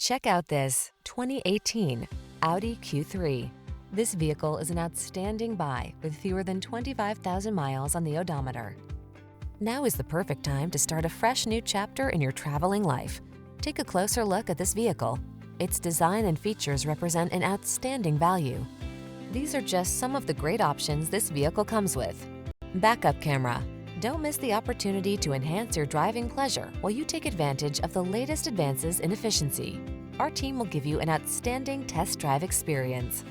Check out this 2018 Audi Q3. This vehicle is an outstanding buy with fewer than 25,000 miles on the odometer. Now is the perfect time to start a fresh new chapter in your traveling life. Take a closer look at this vehicle. Its design and features represent an outstanding value. These are just some of the great options this vehicle comes with: backup camera. Don't miss the opportunity to enhance your driving pleasure while you take advantage of the latest advances in efficiency. Our team will give you an outstanding test drive experience.